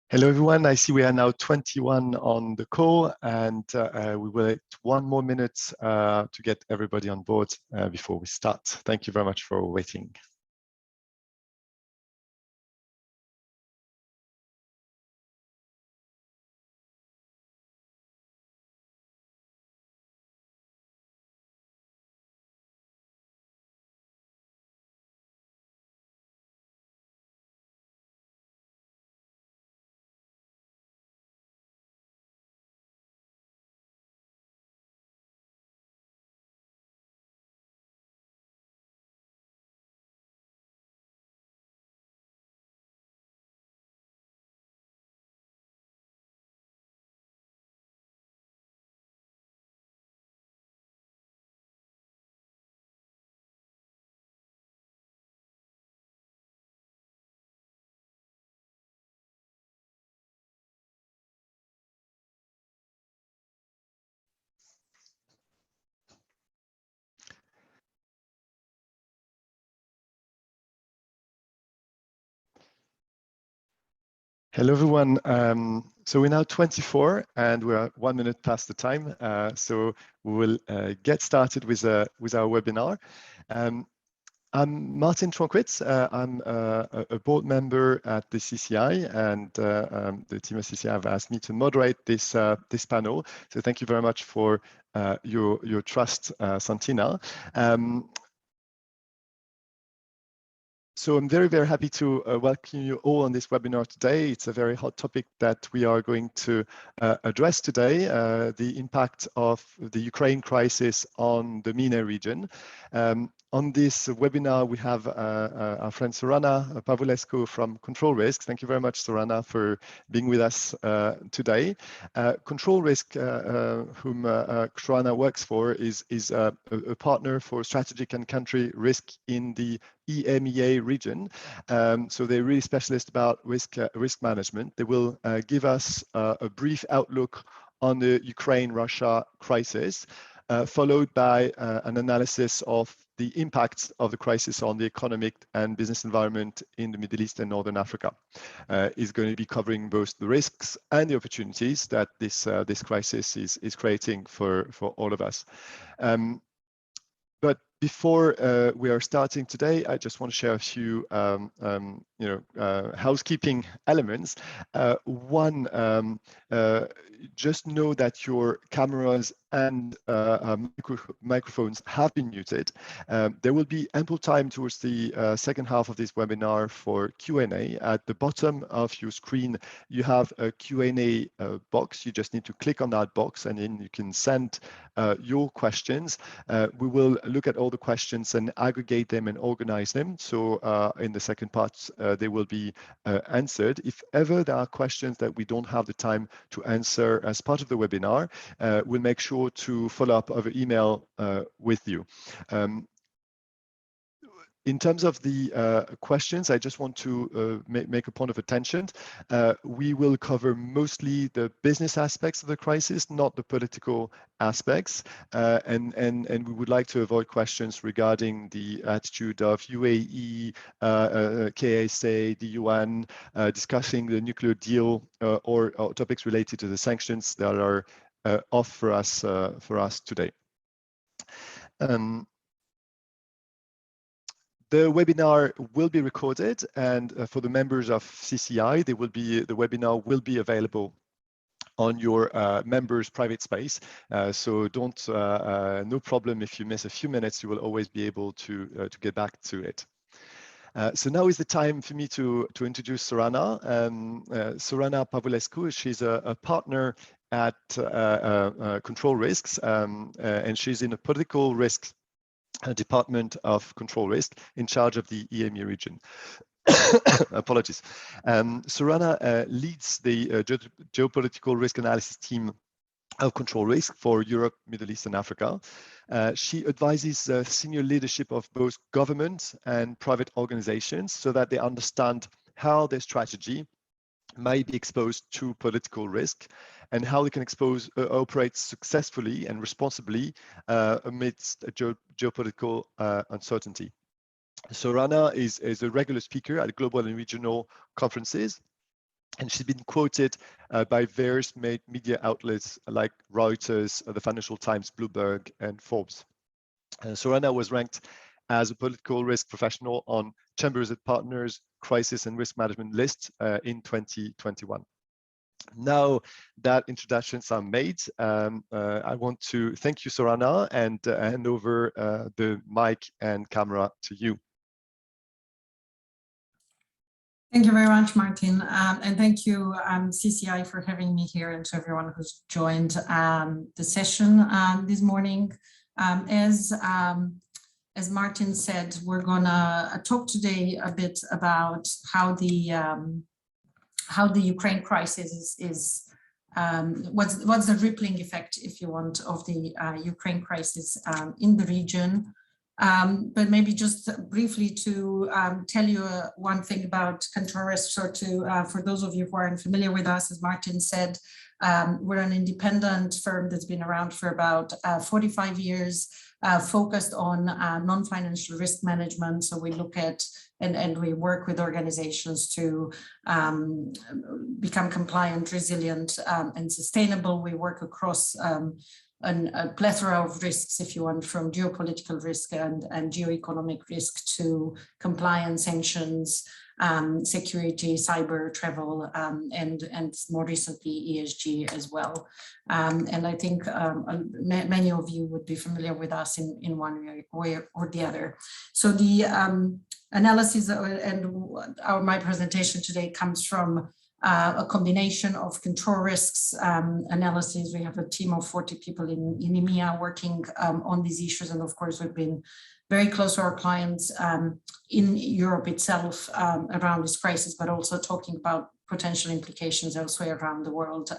Hello, everyone. I see we are now 21 on the call, and we will wait 1 more minute to get everybody on board before we start. Thank you very much for waiting. Hello, everyone. So we're now 24, and we're 1 minute past the time. So we will get started with our webinar. I'm Martin Tronquitz. I'm a board member at the CCI, and the team at CCI have asked me to moderate this panel. So thank you very much for your trust, Santina. So I'm very, very happy to welcome you all on this webinar today. It's a very hot topic that we are going to address today, the impact of the Ukraine crisis on the MENA region. On this webinar, we have our friend Sorana Pavulescu from Control Risk. Thank you very much, Sorana, for being with us today. Control Risk, whom Sorana works for, is a partner for strategic and country risk in the EMEA region. So they're really specialist about risk management. They will give us a brief outlook on the Ukraine-Russia crisis, followed by an analysis of the impact of the crisis on the economic and business environment in the Middle East and Northern Africa. Is going to be covering both the risks and the opportunities that this crisis is creating for all of us. But before we are starting today, I just want to share a few housekeeping elements. One, just know that your cameras and microphones have been muted. There will be ample time towards the second half of this webinar for Q&A. At the bottom of your screen, you have a Q&A box. You just need to click on that box, and then you can send your questions. We will look at all the questions and aggregate them and organize them. So in the second part, they will be answered. If ever there are questions that we don't have the time to answer as part of the webinar, we'll make sure to follow up over email with you. In terms of the questions, I just want to make a point of attention. We will cover mostly the business aspects of the crisis, not the political aspects. And we would like to avoid questions regarding the attitude of UAE, KSA, the UN, discussing the nuclear deal or topics related to the sanctions that are off for us today. The webinar will be recorded, and for the members of CCI, the webinar will be available on your members' private space. So no problem if you miss a few minutes, you will always be able to get back to it. So now is the time for me to introduce Sorana. Sorana Pavulescu, she's a partner at Control Risks, and she's in a political risk department of Control Risk in charge of the EMEA region. Apologies. Sorana leads the geopolitical risk analysis team of Control Risk for Europe, Middle East, and Africa. She advises senior leadership of both government and private organizations so that they understand how their strategy may be exposed to political risk and how they can operate successfully and responsibly amidst geopolitical uncertainty. Sorana is a regular speaker at global and regional conferences And she's been quoted by various media outlets like Reuters, the Financial Times, Bloomberg, and Forbes. Sorana was ranked as a political risk professional on Chambers & Partners Crisis and Risk Management list in 2021. Now that introductions are made, I want to thank you, Sorana, and hand over the mic and camera to you. Thank you very much, Martin, and thank you, CCI, for having me here, and to everyone who's joined the session this morning. As Martin said, we're gonna talk today a bit about how the Ukraine crisis is what's the rippling effect, if you want, of the Ukraine crisis in the region. But maybe just briefly to tell you one thing about Control Risks, or to for those of you who aren't familiar with us, as Martin said, we're an independent firm that's been around for about 45 years, focused on non-financial risk management. So we look at and we work with organizations to become compliant, resilient, and sustainable. We work across a plethora of risks, if you want, from geopolitical risk and geoeconomic risk to compliance, sanctions, security, cyber, travel, and more recently ESG as well. And I think many of you would be familiar with us in one way or the other. So the analysis and my presentation today comes from a combination of Control Risks analysis. We have a team of 40 people in EMEA working on these issues, and of course we've been very close to our clients in Europe itself around this crisis, but also talking about potential implications elsewhere around the world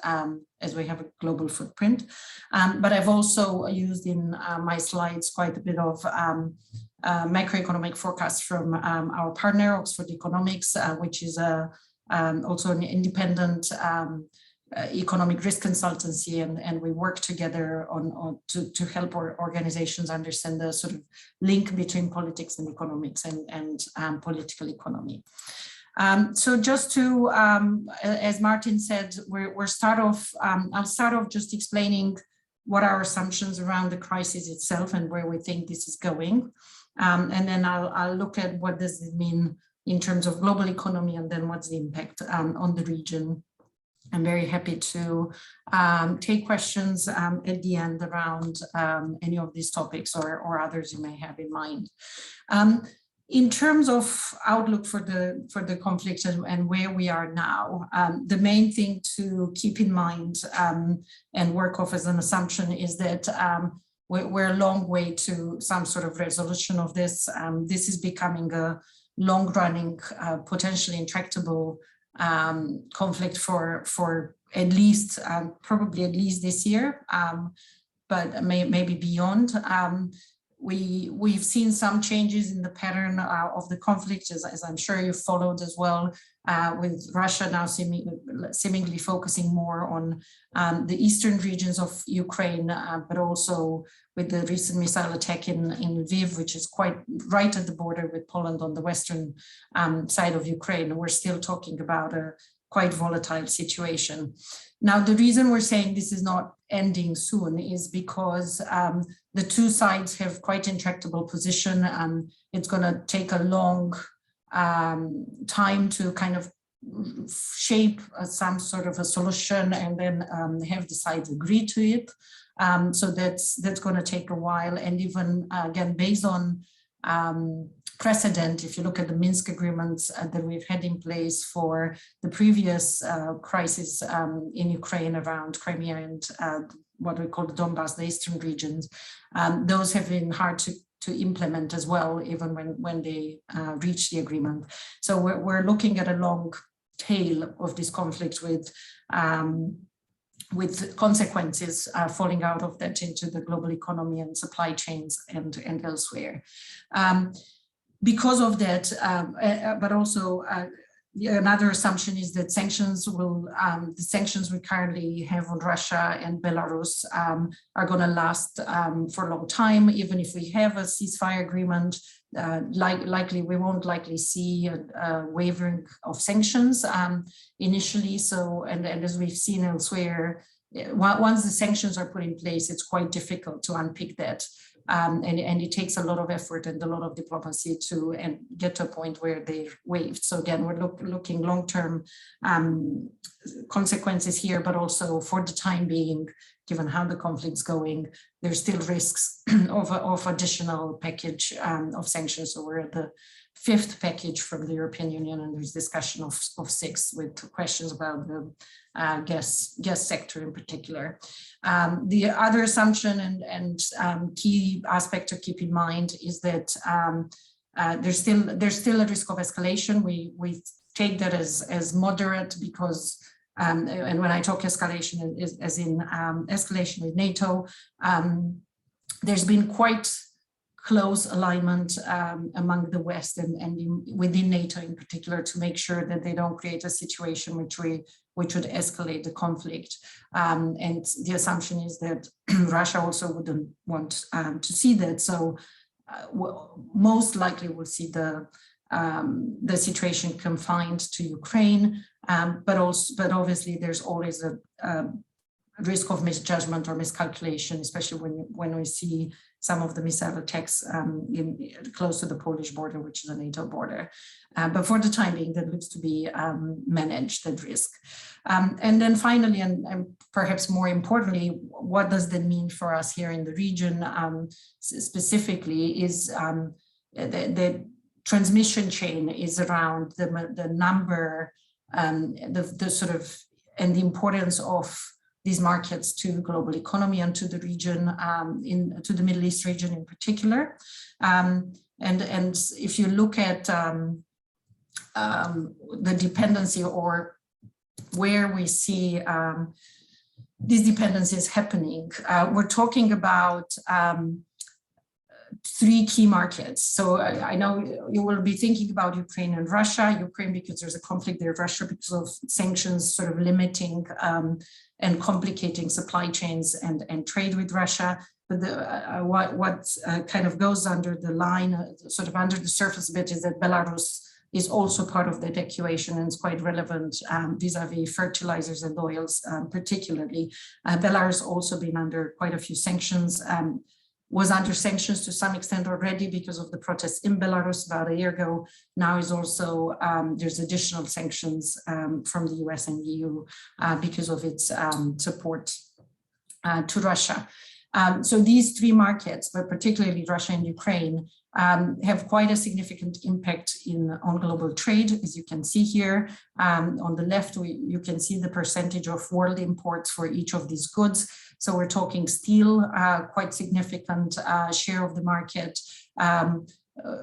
as we have a global footprint. But I've also used in my slides quite a bit of macroeconomic forecasts from our partner, Oxford Economics, which is also an independent economic risk consultancy, and we work together to help our organizations understand the sort of link between politics and economics and political economy. So just to, as Martin said, I'll start off just explaining what our assumptions around the crisis itself and where we think this is going. And then I'll look at what does it mean in terms of global economy, and then what's the impact on the region. I'm very happy to take questions at the end around any of these topics or others you may have in mind. In terms of outlook for the conflict and where we are now, the main thing to keep in mind and work off as an assumption is that we're a long way to some sort of resolution of this. This is becoming a long-running, potentially intractable conflict for at least, probably at least this year, but maybe beyond. We've seen some changes in the pattern of the conflict, as I'm sure you followed as well, with Russia now seemingly focusing more on the eastern regions of Ukraine, but also with the recent missile attack in Lviv, which is quite right at the border with Poland on the western side of Ukraine. We're still talking about a quite volatile situation. Now, the reason we're saying this is not ending soon is because the two sides have quite intractable position, and it's going to take a long time to kind of shape some sort of a solution and then have the sides agree to it. So that's going to take a while. And even again, based on precedent, if you look at the Minsk agreements that we've had in place for the previous crisis in Ukraine around Crimea and what we call the Donbass, the eastern regions, those have been hard to implement as well, even when they reach the agreement. So we're looking at a long tail of this conflict with consequences falling out of that into the global economy and supply chains and elsewhere. Because of that, but also Another assumption is that the sanctions we currently have on Russia and Belarus are going to last for a long time. Even if we have a ceasefire agreement, we won't likely see a wavering of sanctions initially. So, and as we've seen elsewhere, once the sanctions are put in place, it's quite difficult to unpick that. And it takes a lot of effort and a lot of diplomacy to get to a point where they're waived. So again, we're looking long-term consequences here, but also for the time being, given how the conflict's going, there's still risks of additional package of sanctions. So we're at the 5th package from the European Union, and there's discussion of 6 with questions about the gas sector in particular. The other assumption and key aspect to keep in mind is that there's still a risk of escalation. We take that as moderate because, and when I talk escalation, as in escalation with NATO, there's been quite close alignment among the West and within NATO in particular to make sure that they don't create a situation which would escalate the conflict. And the assumption is that Russia also wouldn't want to see that. So most likely we'll see the situation confined to Ukraine, but obviously there's always a risk of misjudgment or miscalculation, especially when we see some of the missile attacks close to the Polish border, which is a NATO border. But for the time being, that looks to be managed, that risk. And then finally, and perhaps more importantly, what does that mean for us here in the region specifically is the transmission chain is around the number, the sort of, and the importance of these markets to the global economy and to the region, to the Middle East region in particular. And if you look at the dependency or where we see these dependencies happening, we're talking about 3 key markets. So I know you will be thinking about Ukraine and Russia. Ukraine because there's a conflict there, Russia because of sanctions sort of limiting and complicating supply chains and trade with Russia. But what kind of goes under the line, sort of under the surface a bit, is that Belarus is also part of that equation and is quite relevant vis-a-vis fertilizers and oils particularly. Belarus also been under quite a few sanctions, was under sanctions to some extent already because of the protests in Belarus about a year ago. Now is also, there's additional sanctions from the US and EU because of its support to Russia. So these 3 markets, but particularly Russia and Ukraine, have quite a significant impact on global trade, as you can see here. On the left, you can see the percentage of world imports for each of these goods. So we're talking steel, quite significant share of the market,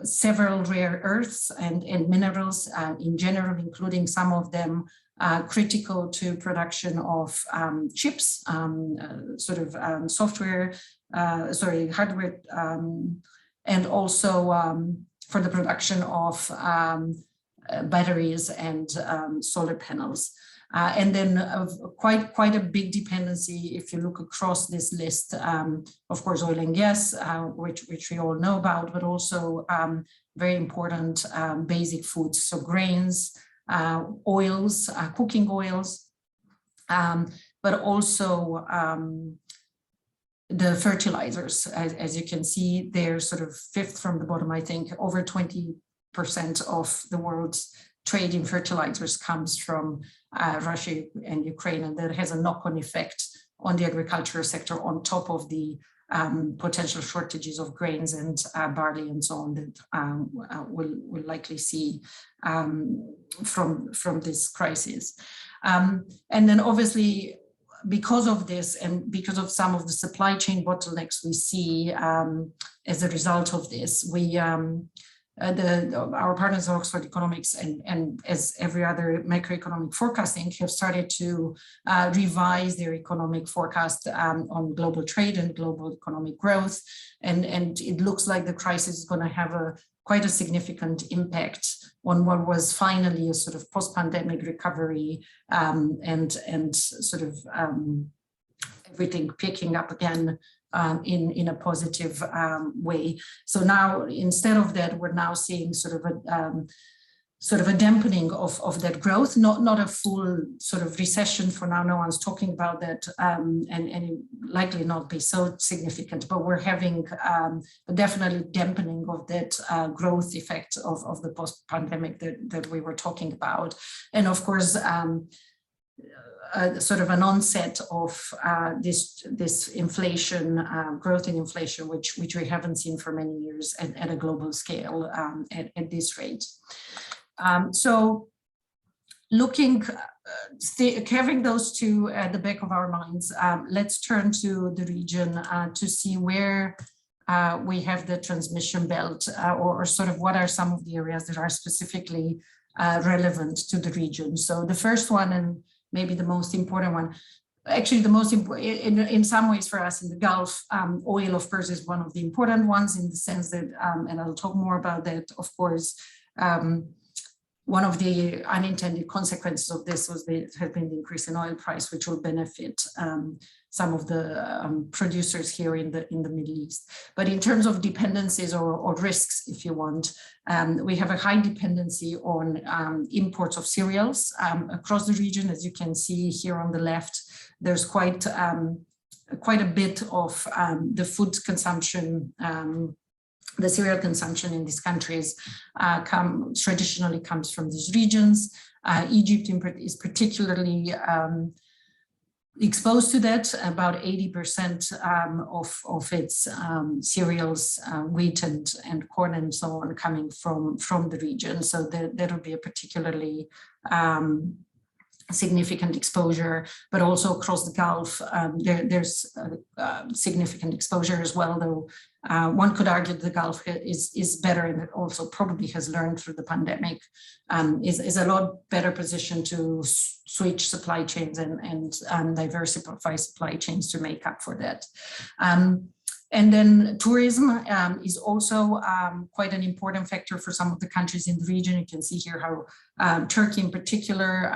several rare earths and minerals in general, including some of them critical to production of chips, software, hardware, and also for the production of batteries and solar panels. And then quite a big dependency if you look across this list, of course, oil and gas, which we all know about, but also very important basic foods, so grains, oils, cooking oils, but also the fertilizers. As you can see, they're sort of 5th from the bottom, I think. Over 20% of the world's trade in fertilizers comes from Russia and Ukraine, and that has a knock-on effect on the agricultural sector on top of the potential shortages of grains and barley and so on that we'll likely see from this crisis. And then obviously, because of this and because of some of the supply chain bottlenecks we see as a result of this, our partners at Oxford Economics and as every other macroeconomic forecasting have started to revise their economic forecast on global trade and global economic growth. And it looks like the crisis is going to have a quite a significant impact on what was finally a sort of post-pandemic recovery, and sort of everything picking up again in a positive way. So now, instead of that, we're now seeing sort of a dampening of that growth, not a full sort of recession for now. No one's talking about that, and it likely not be so significant, but we're having definitely dampening of that growth effect of the post-pandemic that we were talking about. And of course, sort of an onset of this inflation, growth in inflation, which we haven't seen for many years at a global scale at this rate. So looking, having those two at the back of our minds, let's turn to the region to see where we have the transmission belt, or sort of what are some of the areas that are specifically relevant to the region. So the first one, and maybe the most important one, actually the most important in some ways for us in the Gulf, oil of course is one of the important ones, in the sense that, and I'll talk more about that, of course. One of the unintended consequences of this has been the increase in oil price, which will benefit some of the producers here in the Middle East. But in terms of dependencies or risks, if you want, we have a high dependency on imports of cereals across the region. As you can see here on the left, there's quite a bit of the food consumption, the cereal consumption in these countries traditionally comes from these regions. Egypt is particularly exposed to that. About 80% of its cereals, wheat and corn and so on, coming from the region. So that would be a particularly significant exposure, but also across the Gulf, there's significant exposure as well, though one could argue the Gulf is better, and it also probably has learned through the pandemic, is a lot better positioned to switch supply chains and diversify supply chains to make up for that. And then tourism is also quite an important factor for some of the countries in the region. You can see here how Turkey in particular,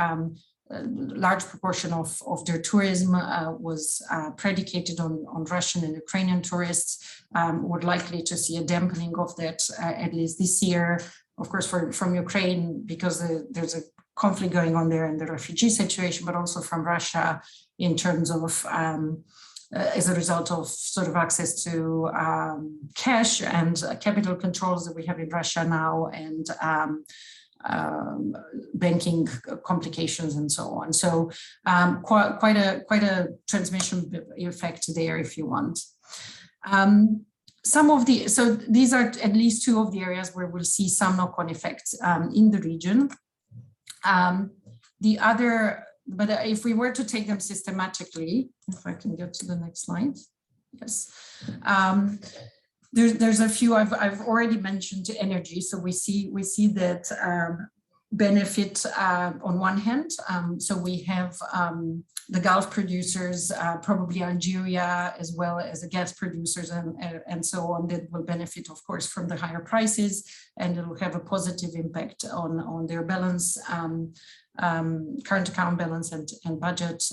a large proportion of their tourism was predicated on Russian and Ukrainian tourists. We're likely to see a dampening of that at least this year. Of course, from Ukraine, because there's a conflict going on there and the refugee situation, but also from Russia in terms of as a result of sort of access to cash and capital controls that we have in Russia now, and banking complications and so on. So quite a transmission effect there, if you want. So these are at least two of the areas where we'll see some knock-on effects in the region. The other, but if we were to take them systematically, if I can get to the next slide, yes. There's a few I've already mentioned energy. So we see that benefit on one hand. So we have the Gulf producers, probably Algeria, as well as the gas producers and so on, that will benefit, of course, from the higher prices, and it will have a positive impact on their balance, current account balance and budget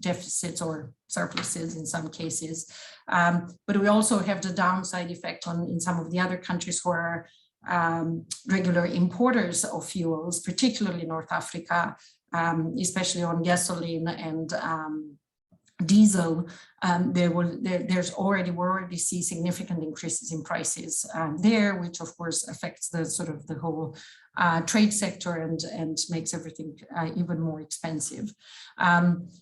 deficits or surpluses in some cases. But we also have the downside effect in some of the other countries who are regular importers of fuels, particularly North Africa, especially on gasoline and diesel. We're already see significant increases in prices there, which of course affects the sort of the whole trade sector and makes everything even more expensive.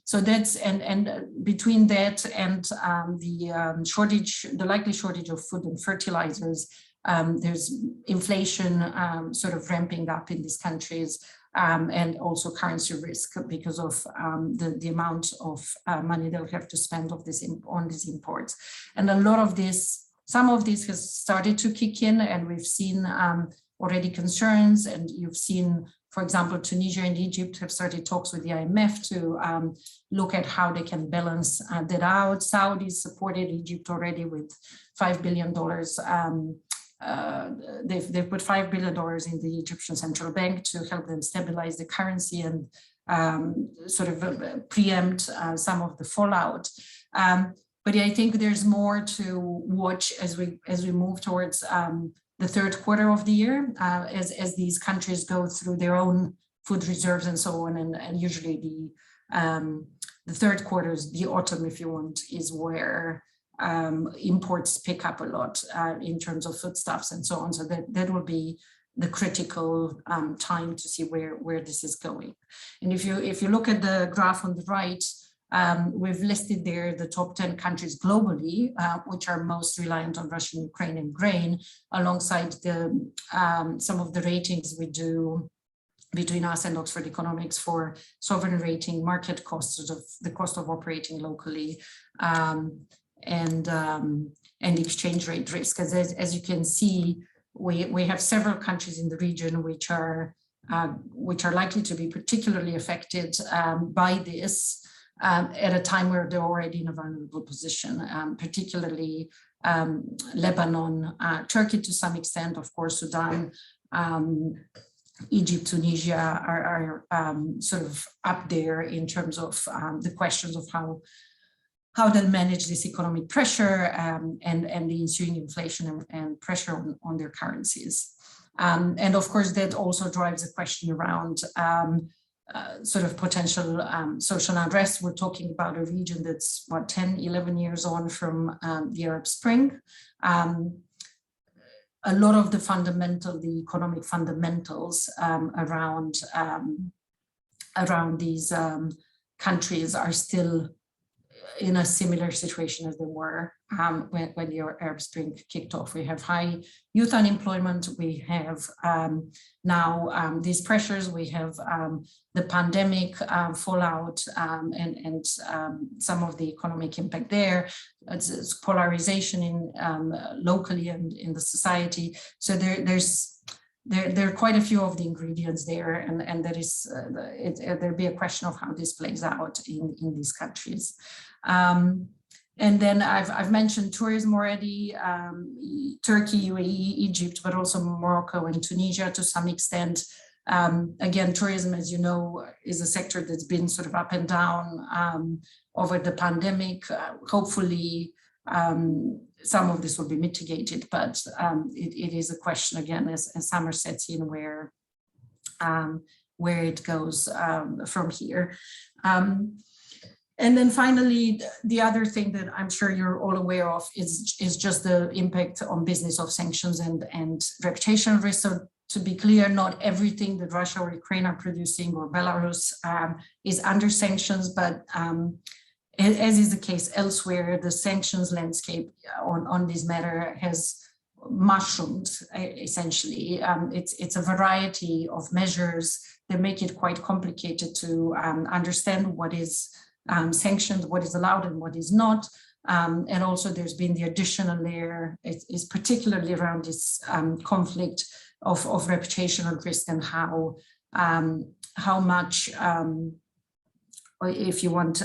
So that's and between that and the likely shortage of food and fertilizers, there's inflation sort of ramping up in these countries. And also currency risk because of the amount of money they'll have to spend on these imports. And a lot of this, some of this has started to kick in, and we've seen already concerns, and you've seen, for example, Tunisia and Egypt have started talks with the IMF to look at how they can balance that out. Saudi supported Egypt already with $5 billion they've put $5 billion in the Egyptian central bank to help them stabilize the currency and sort of preempt some of the fallout. But I think there's more to watch as we move towards the third quarter of the year, as these countries go through their own food reserves and so on, and usually the third quarter, the autumn, if you want, is where imports pick up a lot in terms of foodstuffs and so on. So that will be the critical time to see where this is going. And if you look at the graph on the right, we've listed there the top 10 countries globally, which are most reliant on Russian, Ukrainian grain, alongside some of the ratings we do between us and Oxford Economics for sovereign rating, market costs, of the cost of operating locally, and exchange rate risk. As you can see, we have several countries in the region which are likely to be particularly affected by this at a time where they're already in a vulnerable position, particularly Lebanon, Turkey to some extent, of course, Sudan, Egypt, Tunisia are sort of up there in terms of the questions of how they'll manage this economic pressure and the ensuing inflation and pressure on their currencies. And of course, that also drives a question around sort of potential social unrest. We're talking about a region that's, 10, 11 years on from the Arab Spring. A lot of the economic fundamentals around these countries are still in a similar situation as they were when the Arab Spring kicked off. We have high youth unemployment. We have now these pressures. We have the pandemic fallout and some of the economic impact there. It's polarization in locally and in the society. So there are quite a few of the ingredients there, and there is there'll be a question of how this plays out in these countries. And then I've mentioned tourism already, Turkey, UAE, Egypt, but also Morocco and Tunisia to some extent. Again, tourism, as you know, is a sector that's been sort of up and down over the pandemic. Hopefully, some of this will be mitigated, but it is a question, again, as summer sets in, where it goes from here. And then finally, the other thing that I'm sure you're all aware of is just the impact on business of sanctions and reputational risk. So to be clear, not everything that Russia or Ukraine are producing or Belarus is under sanctions, but as is the case elsewhere, the sanctions landscape on this matter has mushroomed, essentially. It's a variety of measures that make it quite complicated to understand what is sanctioned, what is allowed and what is not. And also there's been the additional layer, is particularly around this conflict of reputational risk and how much, if you want,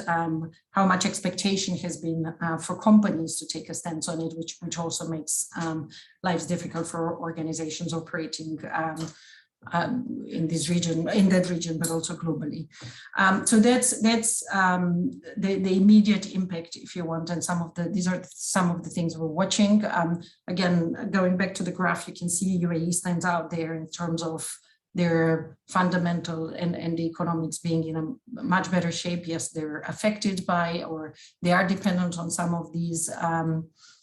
how much expectation has been for companies to take a stance on it, which also makes lives difficult for organizations operating in that region, but also globally. So that's the immediate impact, if you want, and these are some of the things we're watching. Again, going back to the graph, you can see UAE stands out there in terms of their fundamental and the economics being in a much better shape. Yes, they're affected by, or they are dependent on some of these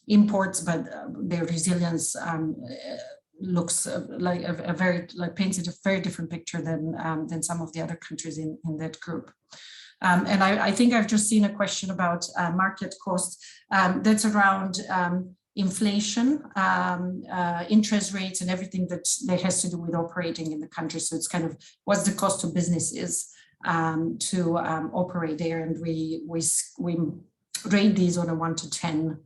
imports, but their resilience looks paints a very different picture than some of the other countries in that group. And I think I've just seen a question about market costs. That's around inflation, interest rates, and everything that has to do with operating in the country. So it's kind of what's the cost to businesses to operate there, and we rate these on a 1 to 10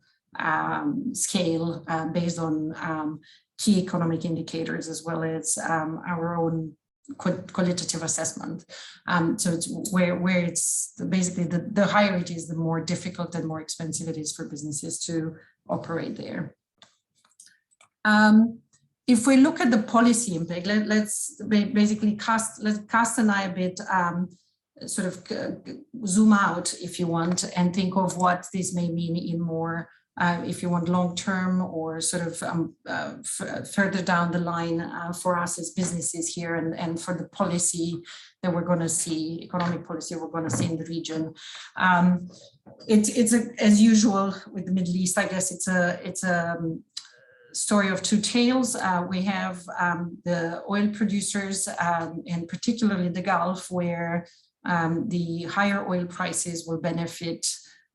scale based on key economic indicators, as well as our own qualitative assessment. So it's where it's basically the higher it is, the more difficult and more expensive it is for businesses to operate there. If we look at the policy impact, let's basically cast an eye a bit, sort of zoom out, if you want, and think of what this may mean in more, if you want, long-term or sort of further down the line for us as businesses here, and for the policy that we're going to see, economic policy we're going to see in the region. It's as usual with the Middle East, I guess it's a story of two tales. We have the oil producers, and particularly the Gulf, where the higher oil prices will benefit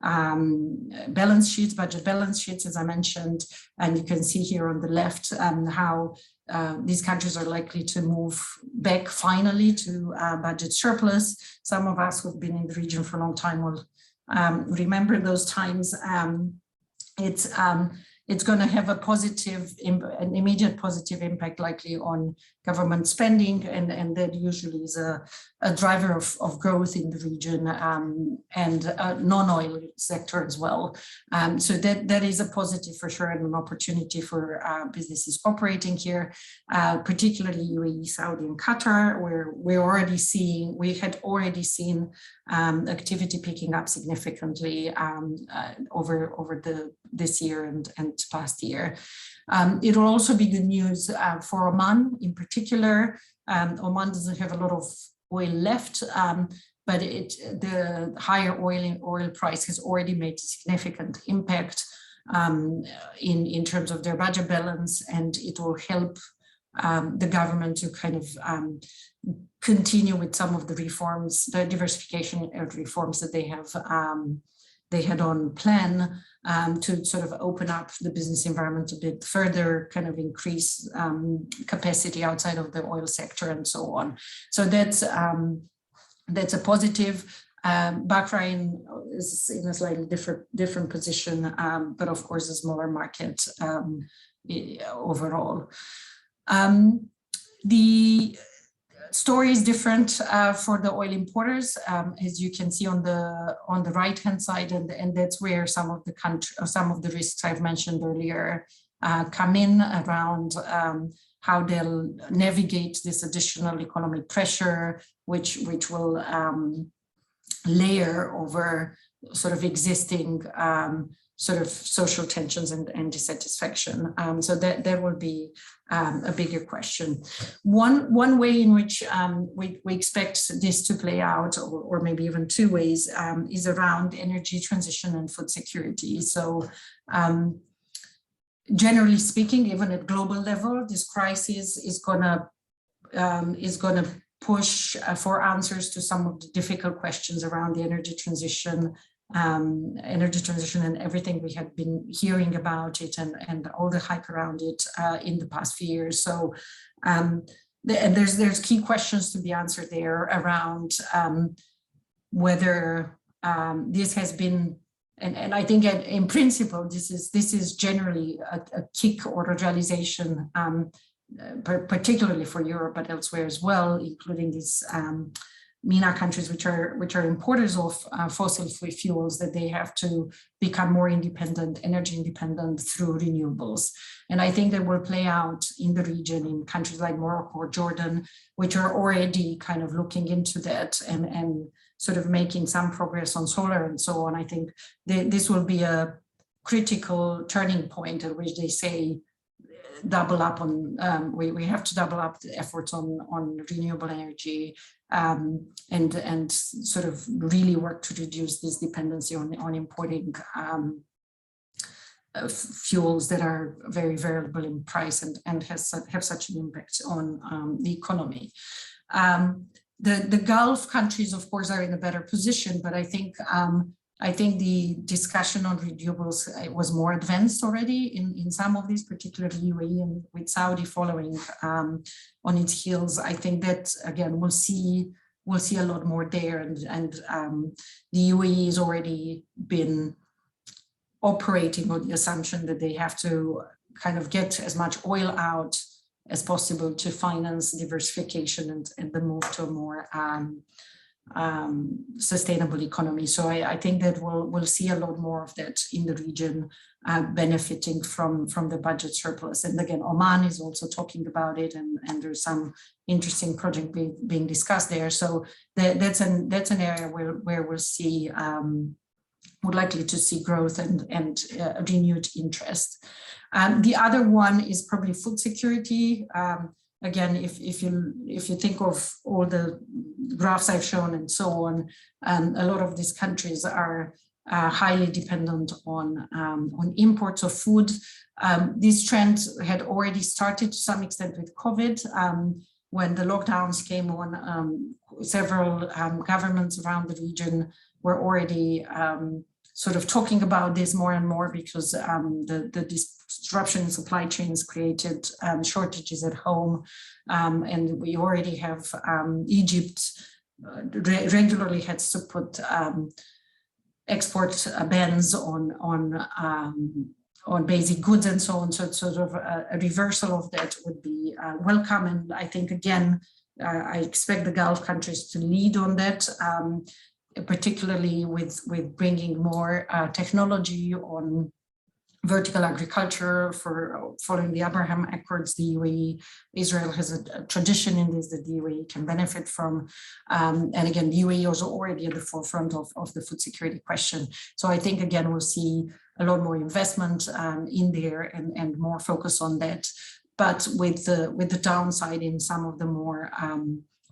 balance sheets, budget balance sheets, as I mentioned, and you can see here on the left how these countries are likely to move back finally to budget surplus. Some of us who've been in the region for a long time will remember those times. It's going to have a positive, an immediate positive impact likely on government spending, and that usually is a driver of growth in the region, and non-oil sector as well. So that is a positive for sure, and an opportunity for businesses operating here, particularly UAE, Saudi, and Qatar, where we had already seen activity picking up significantly over this year and past year. It will also be good news for Oman in particular. Oman doesn't have a lot of oil left, but the higher oil price has already made a significant impact in terms of their budget balance, and it will help the government to kind of continue with some of the reforms, the diversification reforms that they had on plan, to sort of open up the business environment a bit further, kind of increase capacity outside of the oil sector and so on. So that's a positive. Bahrain is in a slightly different position, but of course a smaller market overall. The story is different for the oil importers, as you can see on the right hand side, and that's where some of the risks I've mentioned earlier come in around how they'll navigate this additional economic pressure, which will layer over sort of existing sort of social tensions and dissatisfaction. So that will be a bigger question. One way in which we expect this to play out, or maybe even two ways, is around energy transition and food security. So generally speaking, even at global level, this crisis is gonna push for answers to some of the difficult questions around the energy transition and everything we have been hearing about it, and all the hype around it in the past few years. So there's key questions to be answered there around whether this has been, and I think in principle this is generally a kick or a realization, particularly for Europe, but elsewhere as well, including these MENA countries, which are importers of fossil fuels, that they have to become more independent, energy independent through renewables. And I think that will play out in the region, in countries like Morocco or Jordan, which are already kind of looking into that and sort of making some progress on solar and so on. I think this will be a critical turning point at which they say, double up on, we have to double up the efforts on renewable energy, and sort of really work to reduce this dependency on importing fuels that are very variable in price and have such an impact on the economy. The Gulf countries, of course, are in a better position, but I think the discussion on renewables was more advanced already in some of these, particularly UAE, and with Saudi following on its heels. I think that again we'll see a lot more there, and the UAE has already been operating on the assumption that they have to kind of get as much oil out as possible to finance diversification and the move to a more sustainable economy. So I think that we'll see a lot more of that in the region, benefiting from the budget surplus. And again, Oman is also talking about it, and there's some interesting project being discussed there. So that's an area where we'll see, we're likely to see growth and renewed interest. The other one is probably food security. Again, if you think of all the graphs I've shown and so on, a lot of these countries are highly dependent on imports of food. This trend had already started to some extent with COVID. When the lockdowns came on, several governments around the region were already sort of talking about this more and more, because the disruption in supply chains created shortages at home. And we already have Egypt regularly has to put export bans on basic goods and so on. So it's sort of a reversal of that would be welcome. And I think, again, I expect the Gulf countries to lead on that, particularly with bringing more technology on vertical agriculture following the Abraham Accords. The UAE, Israel has a tradition in this that the UAE can benefit from. And again, the UAE is already at the forefront of the food security question. So I think, again, we'll see a lot more investment in there and more focus on that. But with the downside in some of the more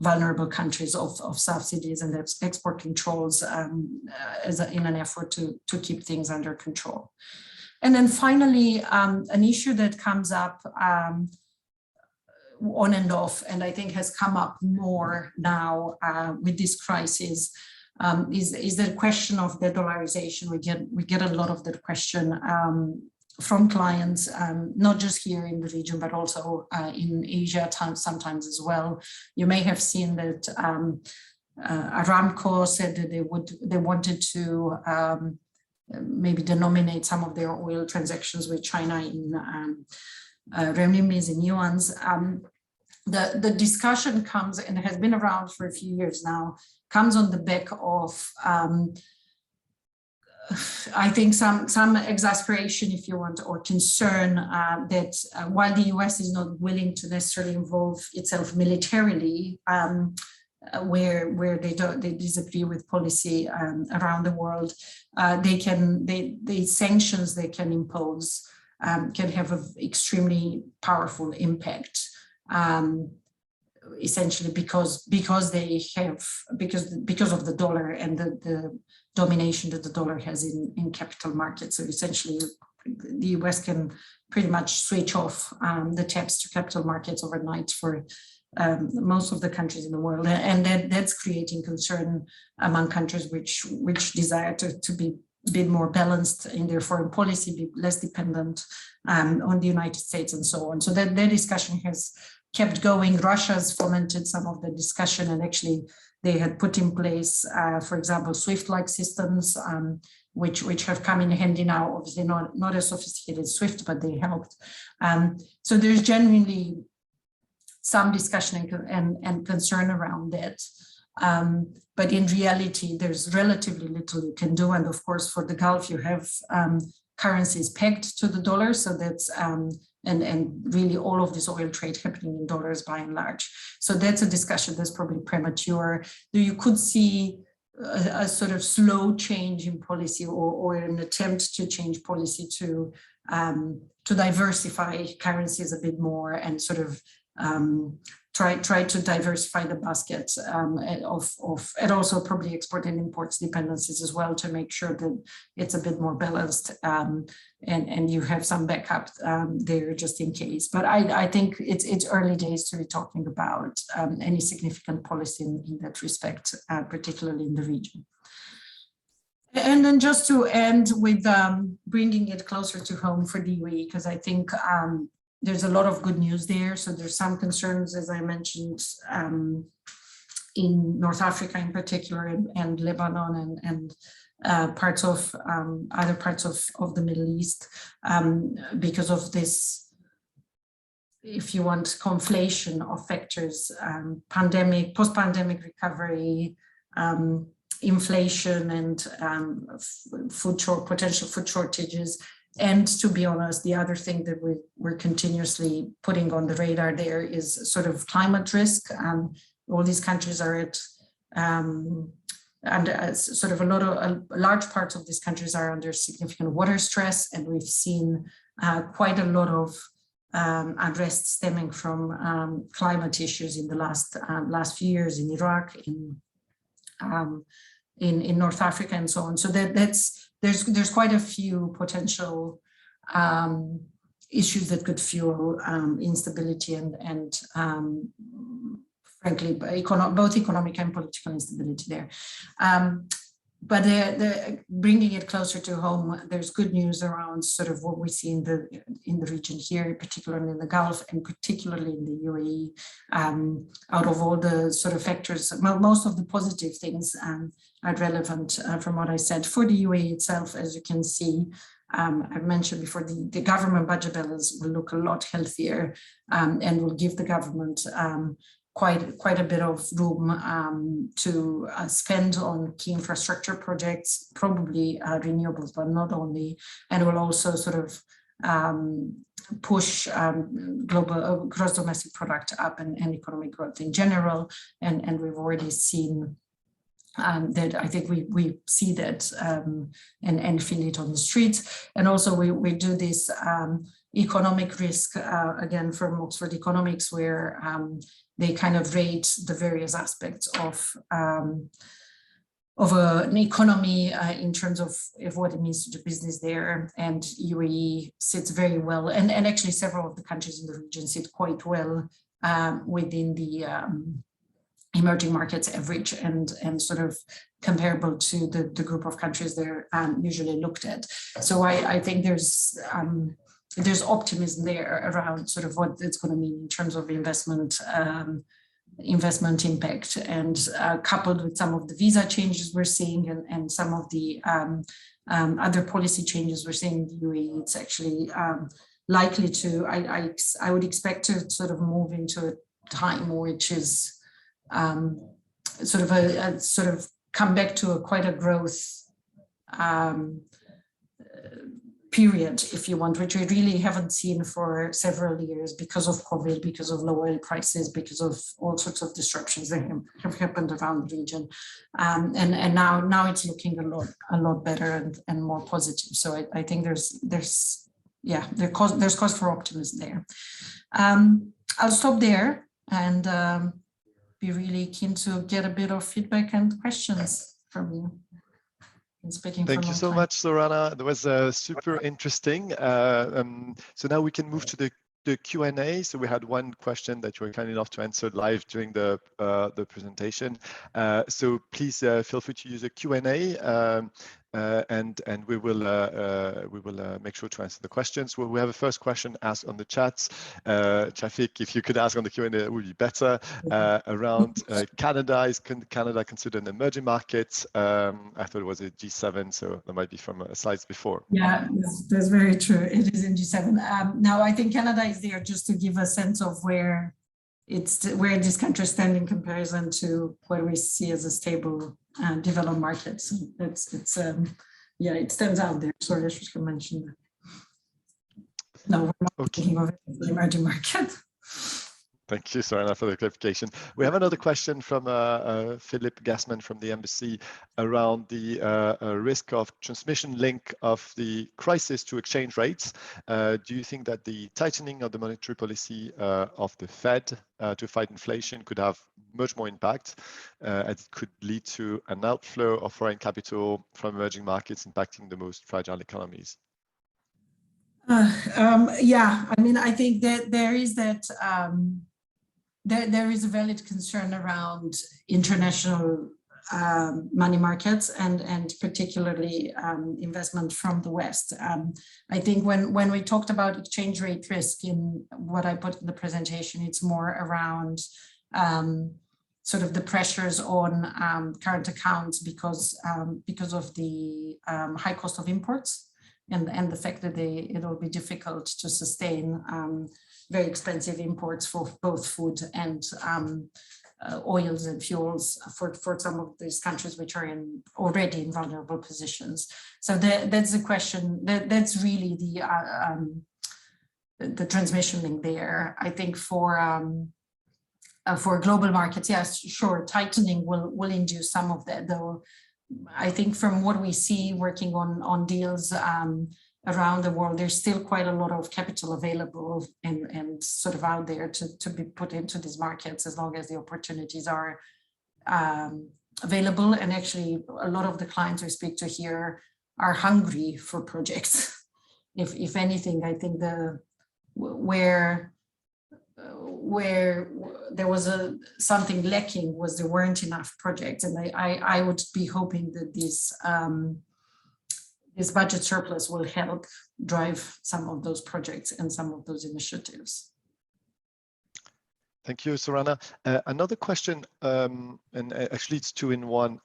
vulnerable countries of subsidies and export controls in an effort to keep things under control. And then finally, an issue that comes up on and off, and I think has come up more now with this crisis, is the question of the dollarization. We get a lot of that question from clients, not just here in the region, but also in Asia sometimes as well. You may have seen that Aramco said that they wanted to maybe denominate some of their oil transactions with China in renminbi and yuans. The discussion comes, and has been around for a few years now, comes on the back of I think some exasperation, if you want, or concern that while the US is not willing to necessarily involve itself militarily, where they disagree with policy around the world, the sanctions they can impose can have an extremely powerful impact. Essentially because of the dollar and the domination that the dollar has in capital markets. So essentially the US can pretty much switch off the taps to capital markets overnight for most of the countries in the world, and that's creating concern among countries which desire to be a bit more balanced in their foreign policy, be less dependent on the United States and so on. So that discussion has kept going. Russia's fomented some of the discussion, and actually they had put in place, for example, SWIFT-like systems, which have come in handy now. Obviously not as sophisticated as SWIFT, but they helped. So there's genuinely some discussion and concern around that. But in reality, there's relatively little you can do. And of course, for the Gulf, you have currencies pegged to the dollar. So that's, and really all of this oil trade happening in dollars by and large. So that's a discussion that's probably premature. You could see a sort of slow change in policy or an attempt to change policy to diversify currencies a bit more and sort of try to diversify the basket and also probably export and imports dependencies as well, to make sure that it's a bit more balanced and you have some backup there just in case. But I think it's early days to be talking about any significant policy in that respect, particularly in the region. And then just to end with bringing it closer to home for the UAE, because I think there's a lot of good news there. So there's some concerns, as I mentioned, in North Africa in particular, and Lebanon and parts of other parts of the Middle East, because of this, if you want, conflation of factors, pandemic, post-pandemic recovery, inflation and potential food shortages. And to be honest, the other thing that we're continuously putting on the radar there is sort of climate risk. All these countries are at, and sort of a large parts of these countries are under significant water stress, and we've seen quite a lot of unrest stemming from climate issues in the last few years in Iraq, in North Africa, and so on. So there's quite a few potential issues that could fuel instability and frankly, both economic and political instability there. But bringing it closer to home, there's good news around sort of what we see in the region here, particularly in the Gulf and particularly in the UAE. Out of all the sort of factors, most of the positive things are relevant from what I said. For the UAE itself, as you can see, I've mentioned before, the government budget balance will look a lot healthier and will give the government quite a bit of room to spend on key infrastructure projects, probably renewables, but not only, and will also sort of push global gross domestic product up and economic growth in general. And we've already seen that. I think we see that and feel it on the streets. And also we do this economic risk, again, from Oxford Economics, where they kind of rate the various aspects of an economy in terms of what it means to do business there. And UAE sits very well, and actually several of the countries in the region sit quite well within the emerging markets average and sort of comparable to the group of countries they're usually looked at. So I think there's optimism there around sort of what it's going to mean in terms of investment impact, and coupled with some of the visa changes we're seeing and some of the other policy changes we're seeing in the UAE, it's actually likely to, I would expect to sort of move into a time which is sort of come back to quite a growth period, if you want, which we really haven't seen for several years because of COVID, because of low oil prices, because of all sorts of disruptions that have happened around the region, and now it's looking a lot better and more positive. So I think there's cause for optimism there. I'll stop there and be really keen to get a bit of feedback and questions from you. Thank you so much, Zorana. That was super interesting. So now we can move to the Q&A. So we had one question that you were kind enough to answer live during the presentation. So please feel free to use the Q&A, and we will make sure to answer the questions. Well, we have a first question asked on the chat. Chafik, if you could ask on the Q&A, that would be better. Around Canada, is Canada considered an emerging market? I thought it was a G7, so that might be from slides before. Yeah, that's very true. It is in G7. Now, I think Canada is there just to give a sense of where this country stands in comparison to what we see as a stable developed market. So it stands out there. Sorry, I should have mentioned that. No, we're not thinking of it as an emerging market. Thank you, Zorana, for the clarification. We have another question from Philip Gassman from the embassy around the risk of transmission link of the crisis to exchange rates. Do you think that the tightening of the monetary policy of the Fed to fight inflation could have much more impact, as it could lead to an outflow of foreign capital from emerging markets impacting the most fragile economies? Yeah, I mean, I think that there is that there is a valid concern around international money markets and particularly investment from the West. I think when we talked about exchange rate risk in what I put in the presentation, it's more around sort of the pressures on current accounts because of the high cost of imports and the fact that it'll be difficult to sustain very expensive imports for both food and oils and fuels for some of these countries which are already in vulnerable positions. So that's the question. That's really the transmission link there. I think for global markets, yes, sure, tightening will induce some of that, though. I think from what we see working on deals around the world, there's still quite a lot of capital available and sort of out there to be put into these markets, as long as the opportunities are available. And actually, a lot of the clients we speak to here are hungry for projects. If anything, I think where there was something lacking was there weren't enough projects, and I would be hoping that this budget surplus will help drive some of those projects and some of those initiatives. Thank you, Sorana. Another question, and actually it's two in one.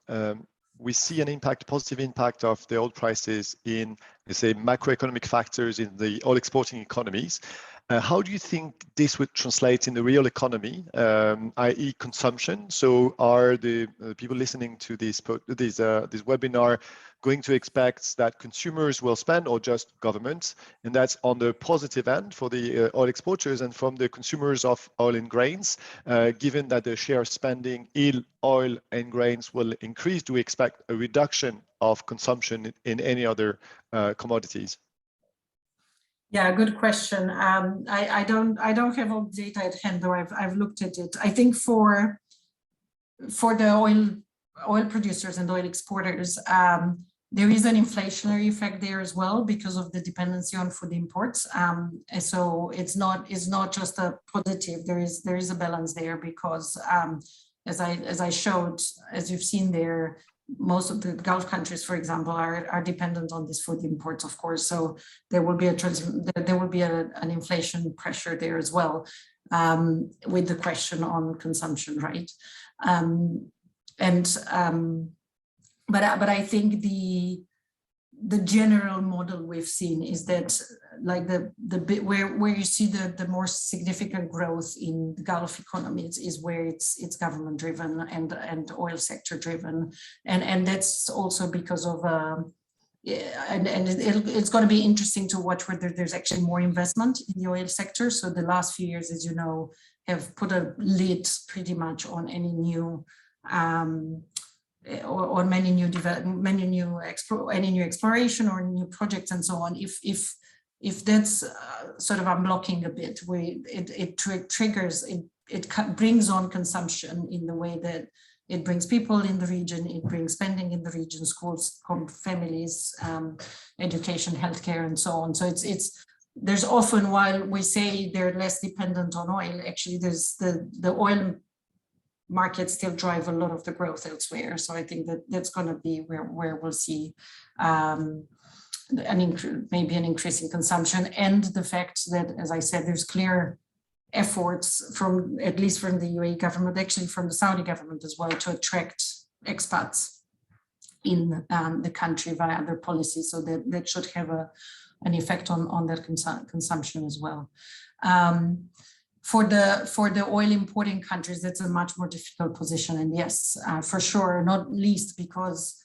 We see an positive impact of the oil prices in, let's say, macroeconomic factors in the oil exporting economies. How do you think this would translate in the real economy, i.e. consumption? So are the people listening to this webinar going to expect that consumers will spend, or just governments? And that's on the positive end for the oil exporters, and from the consumers of oil and grains, given that the share of spending in oil and grains will increase, do we expect a reduction of consumption in any other commodities? Yeah, good question. I don't have all the data at hand, though I've looked at it. I think for the oil producers and oil exporters, there is an inflationary effect there as well because of the dependency on food imports. And so it's not just a positive. There is a balance there because as I showed, as you've seen there, most of the Gulf countries, for example, are dependent on these food imports, of course. So there will be an inflation pressure there as well, with the question on consumption, right? But I think the general model we've seen is that, like the bit where you see the more significant growth in the Gulf economies is where it's government driven and oil sector driven, and that's also because of it's going to be interesting to watch whether there's actually more investment in the oil sector. So the last few years, as you know, have put a lid pretty much on any new or any new exploration or new projects and so on. If that's sort of unblocking a bit, where it triggers, it brings on consumption in the way that it brings people in the region, it brings spending in the region, schools, families, education, healthcare, and so on. So there's often, while we say they're less dependent on oil, actually there's the oil markets still drive a lot of the growth elsewhere. So I think that's going to be where we'll see maybe an increase in consumption, and the fact that, as I said, there's clear efforts from, at least from the UAE government, actually from the Saudi government as well, to attract expats in the country via their policies. So that should have an effect on that consumption as well. For the oil importing countries, that's a much more difficult position. And yes, for sure, not least because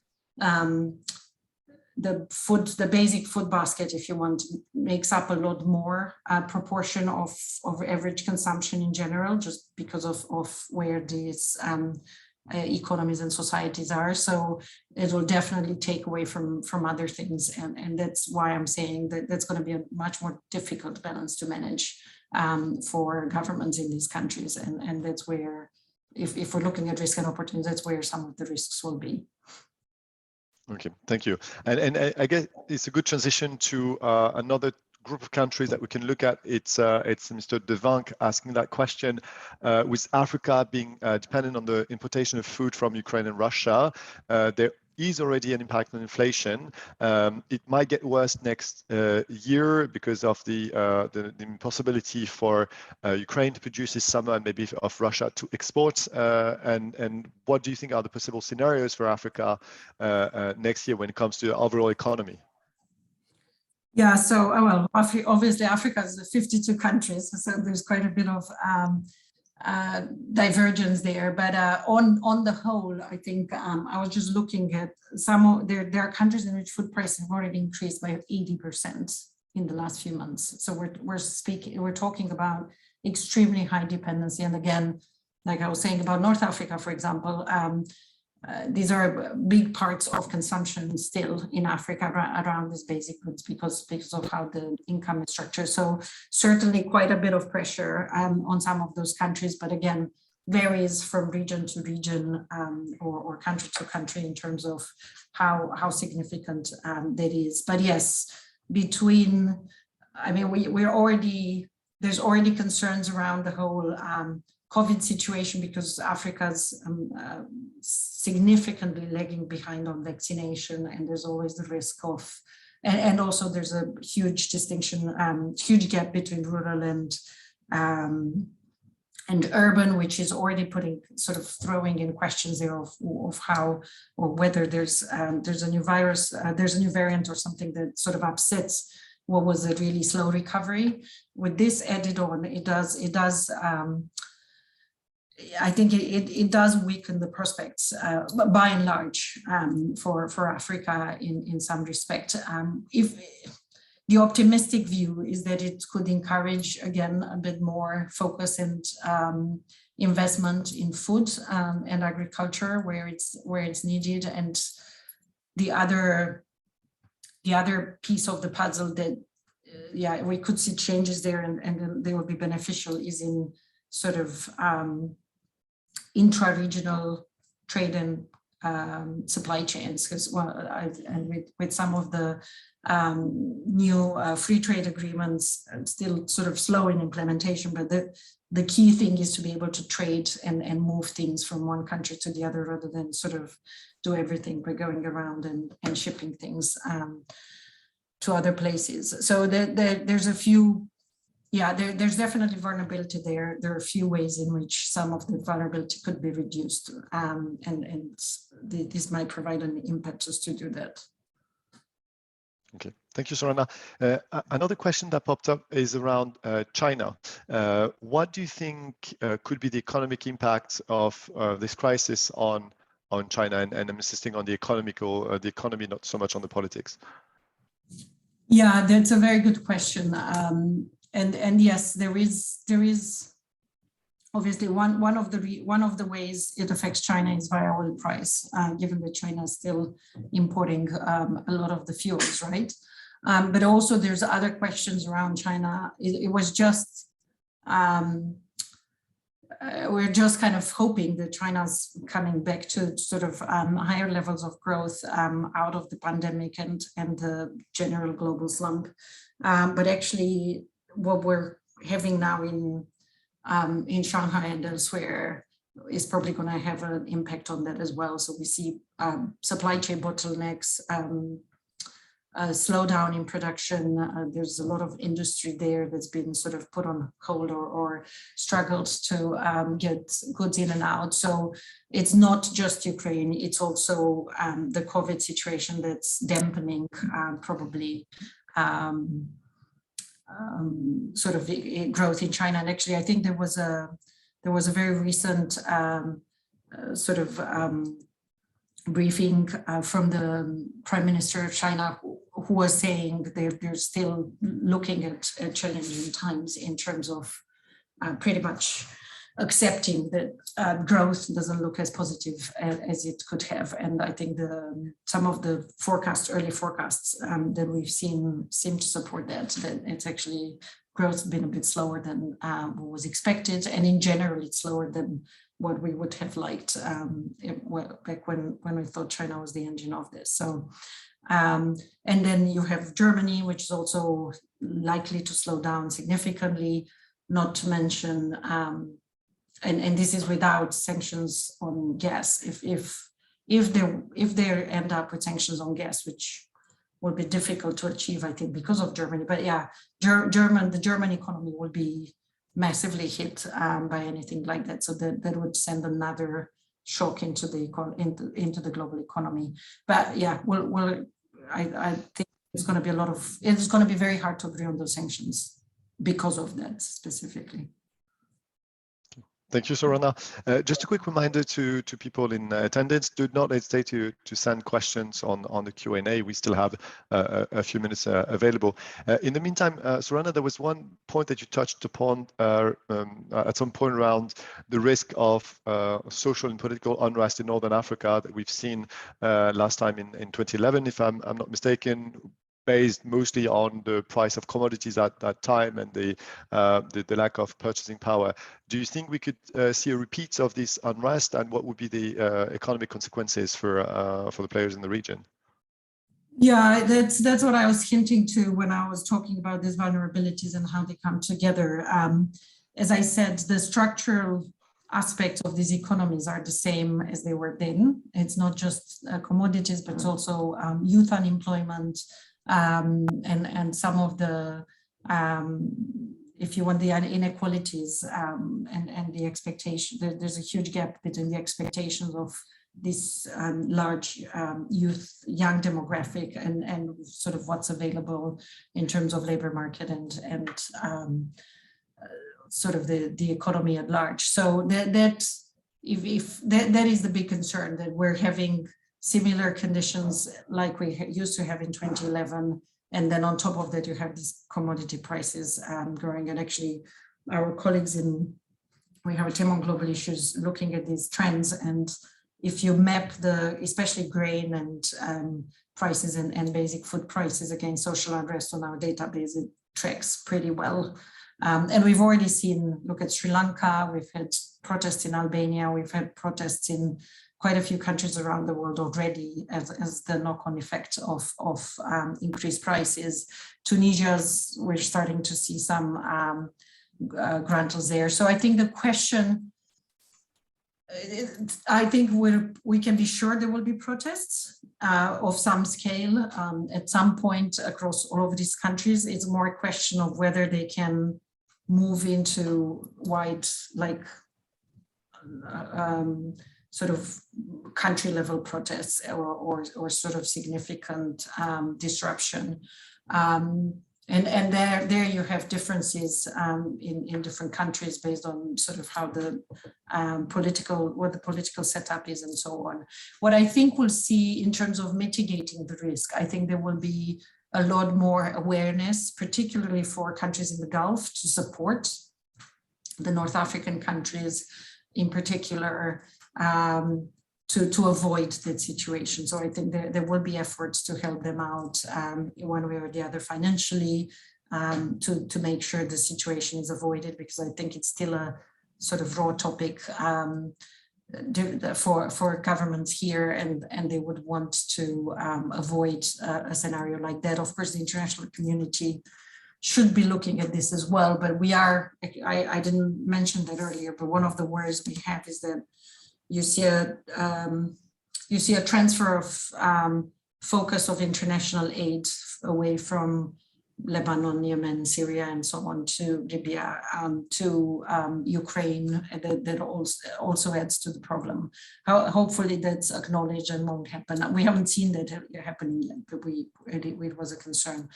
the basic food basket, if you want, makes up a lot more proportion of average consumption in general, just because of where these economies and societies are. So it will definitely take away from other things. And that's why I'm saying that that's going to be a much more difficult balance to manage for governments in these countries. And that's where, if we're looking at risk and opportunities, that's where some of the risks will be. Okay, thank you. And I guess it's a good transition to another group of countries that we can look at. It's Mr. Devank asking that question. With Africa being dependent on the importation of food from Ukraine and Russia, there is already an impact on inflation. It might get worse next year because of the impossibility for Ukraine to produce this summer, and maybe of Russia to export. And what do you think are the possible scenarios for Africa next year when it comes to the overall economy? Yeah, so well, obviously Africa is 52 countries, so there's quite a bit of divergence there, but on the whole, I think I was just looking at there are countries in which food prices have already increased by 80% in the last few months. So we're talking about extremely high dependency. And again, like I was saying about North Africa, for example, these are big parts of consumption still in Africa around these basic goods because of how the income is structured. So certainly quite a bit of pressure on some of those countries, but again, varies from region to region or country to country in terms of how significant that is. But yes, there's already concerns around the whole COVID situation because Africa's significantly lagging behind on vaccination, and there's always the risk of, and also there's a huge distinction, huge gap between rural and urban, which is already throwing in questions there of how or whether there's a new virus, there's a new variant or something that sort of upsets what was a really slow recovery. With this added on, it does. I think it does weaken the prospects by and large for Africa in some respect. If the optimistic view is that it could encourage again a bit more focus and investment in food and agriculture where it's needed, and the other piece of the puzzle that we could see changes there and they will be beneficial is in sort of intra-regional trade and supply chains, because with some of the new free trade agreements still sort of slow in implementation, but the key thing is to be able to trade and move things from one country to the other rather than sort of do everything by going around and shipping things to other places. So there's a few. Yeah, there's definitely vulnerability there. There are a few ways in which some of the vulnerability could be reduced, and this might provide an impetus to do that. Okay, thank you, Sorana. Another question that popped up is around China. What do you think could be the economic impact of this crisis on China? And I'm insisting on the economy, not so much on the politics. Yeah, that's a very good question. And yes, there is obviously one of the ways it affects China is via oil price, given that China is still importing a lot of the fuels, right? But also there's other questions around China. It was just we're just kind of hoping that China's coming back to sort of higher levels of growth out of the pandemic and the general global slump, but actually what we're having now in Shanghai and elsewhere is probably going to have an impact on that as well. So we see supply chain bottlenecks, a slowdown in production. There's a lot of industry there that's been sort of put on hold or struggled to get goods in and out. So it's not just Ukraine, it's also the COVID situation that's dampening probably sort of growth in China. And actually, I think there was a very recent sort of briefing from the Prime Minister of China who was saying they're still looking at challenging times in terms of pretty much accepting that growth doesn't look as positive as it could have. And I think some of the early forecasts that we've seen seem to support that it's actually growth has been a bit slower than what was expected. And in general, it's slower than what we would have liked back when we thought China was the engine of this. So, and then you have Germany, which is also likely to slow down significantly, not to mention and this is without sanctions on gas. If they end up with sanctions on gas, which will be difficult to achieve, I think, because of Germany. But yeah, the German economy will be massively hit by anything like that. So that would send another shock into the global economy. But yeah, I think it's going to be it's going to be very hard to agree on those sanctions because of that specifically. Thank you, Sorana. Just a quick reminder to people in attendance, do not hesitate to send questions on the Q&A. We still have a few minutes available. In the meantime, Sorana, there was one point that you touched upon at some point around the risk of social and political unrest in Northern Africa that we've seen last time in 2011, if I'm not mistaken, based mostly on the price of commodities at that time and the lack of purchasing power. Do you think we could see a repeat of this unrest, and what would be the economic consequences for the players in the region? Yeah, that's what I was hinting to when I was talking about these vulnerabilities and how they come together. As I said, the structural aspects of these economies are the same as they were then. It's not just commodities, but it's also youth unemployment, and some of the, if you want, the inequalities and the expectation. There's a huge gap between the expectations of this large young demographic and sort of what's available in terms of labor market and sort of the economy at large. So that is the big concern, that we're having similar conditions like we used to have in 2011. And then on top of that, you have these commodity prices growing. And actually, our colleagues we have a team on global issues looking at these trends. And if you map especially grain and prices and basic food prices against social unrest on our database, it tracks pretty well. And we've already seen, look at Sri Lanka, we've had protests in Albania, we've had protests in quite a few countries around the world already as the knock-on effect of increased prices. Tunisia's, we're starting to see some grantles there. So I think the question, I think we can be sure there will be protests of some scale at some point across all of these countries. It's more a question of whether they can move into wide, like, sort of country level protests or sort of significant disruption. And there you have differences in different countries based on sort of how the political setup is and so on. What I think we'll see in terms of mitigating the risk, I think there will be a lot more awareness, particularly for countries in the Gulf, to support the North African countries in particular, to avoid that situation. So I think there will be efforts to help them out in one way or the other financially, to make sure the situation is avoided, because I think it's still a sort of raw topic for governments here, and they would want to avoid a scenario like that. Of course, the international community should be looking at this as well, but I didn't mention that earlier, but one of the worries we have is that you see a transfer of focus of international aid away from Lebanon, Yemen, Syria, and so on to Libya, to Ukraine, and that also adds to the problem. Hopefully that's acknowledged and won't happen. We haven't seen that happening yet, but it was a concern.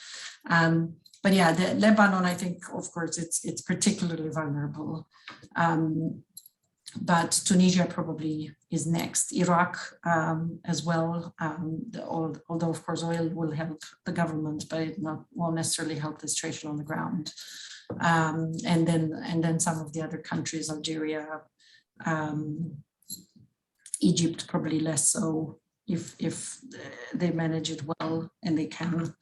But yeah, Lebanon, I think, of course, it's particularly vulnerable. But Tunisia probably is next. Iraq as well, although of course oil will help the government, but it won't necessarily help the situation on the ground. And then some of the other countries, Algeria, Egypt probably less so, if they manage it well and they can.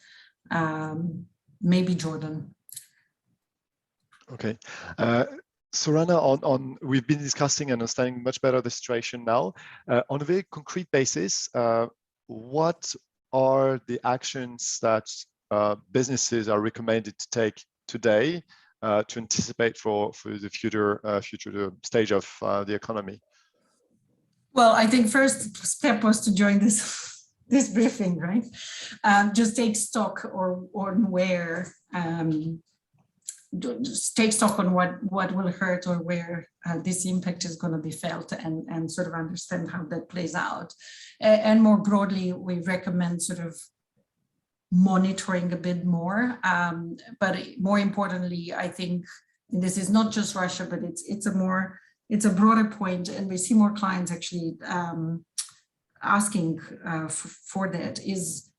Maybe Jordan. Okay. Sorana, we've been discussing and understanding much better the situation now. On a very concrete basis, what are the actions that businesses are recommended to take today to anticipate for the future stage of the economy? Well, I think first step was to join this briefing, right? Just take stock on where. Take stock on what will hurt or where this impact is going to be felt, and sort of understand how that plays out. And more broadly, we recommend sort of monitoring a bit more. But more importantly, I think, and this is not just Russia, but it's a more it's a broader point, and we see more clients actually asking for that, is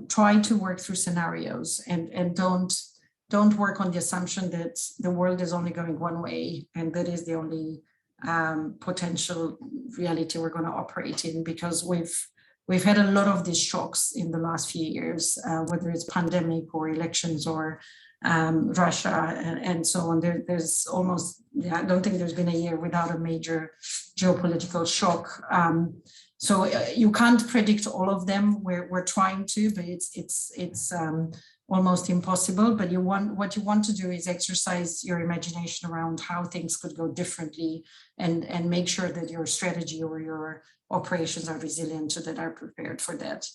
try to work through scenarios and don't work on the assumption that the world is only going one way and that is the only potential reality we're going to operate in, because we've had a lot of these shocks in the last few years, whether it's pandemic or elections or Russia and so on. There's almost, I don't think there's been a year without a major geopolitical shock. So you can't predict all of them. We're trying to, but it's almost impossible. But what you want to do is exercise your imagination around how things could go differently, and make sure that your strategy or your operations are resilient so that are prepared for that.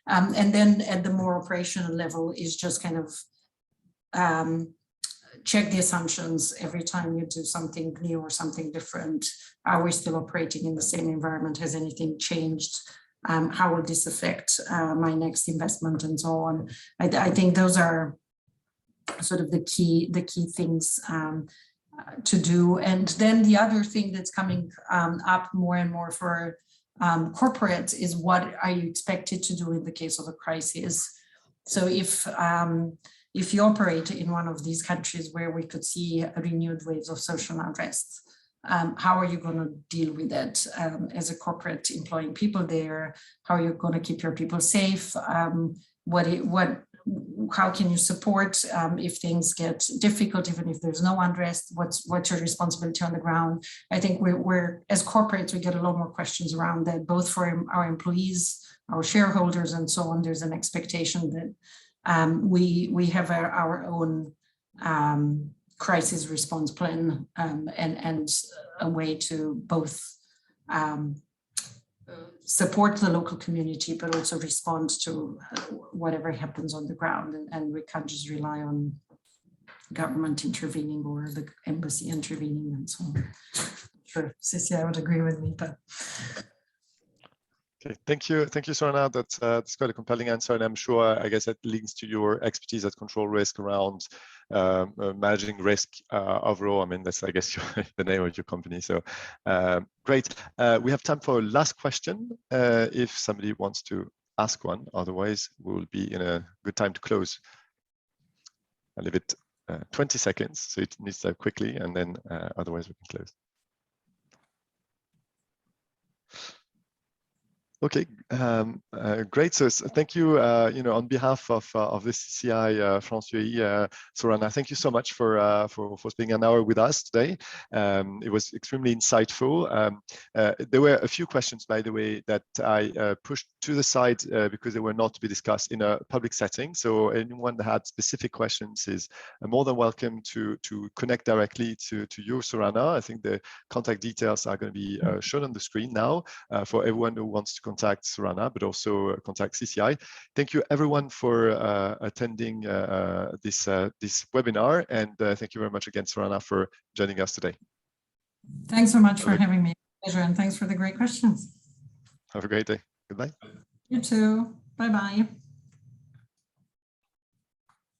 And then at the more operational level is just kind of check the assumptions every time you do something new or something different. Are we still operating in the same environment? Has anything changed? How will this affect my next investment and so on? I think those are sort of the key things to do. And then the other thing that's coming up more and more for corporates is, what are you expected to do in the case of a crisis? So if you operate in one of these countries where we could see renewed waves of social unrest, how are you going to deal with that as a corporate employing people there? How are you going to keep your people safe? How can you support if things get difficult, even if there's no unrest? What's your responsibility on the ground? I think we're as corporates, we get a lot more questions around that, both for our employees, our shareholders, and so on. There's an expectation that we have our own crisis response plan and a way to both support the local community, but also respond to whatever happens on the ground. And we can't just rely on government intervening or the embassy intervening and so on. Sure, Cecilia would agree with me, but. Okay, thank you, Sorana. That's quite a compelling answer, and I'm sure, I guess, that links to your expertise at Control Risk around managing risk overall. I mean, that's, I guess, the name of your company. So great. We have time for a last question if somebody wants to ask one. Otherwise, we will be in a good time to close. I'll leave it 20 seconds, so it needs to quickly, and then otherwise we can close. Okay, great. So thank you, on behalf of the CCI France UAE, Sorana, thank you so much for spending an hour with us today. It was extremely insightful. There were a few questions, by the way, that I pushed to the side because they were not to be discussed in a public setting. So anyone that had specific questions is more than welcome to connect directly to you, Sorana. I think the contact details are going to be shown on the screen now for everyone who wants to contact Sorana, but also contact CCI. Thank you everyone for attending this webinar, and thank you very much again, Sorana, for joining us today. Thanks so much for having me, pleasure, and thanks for the great questions. Have a great day. Goodbye. You too. Bye-bye.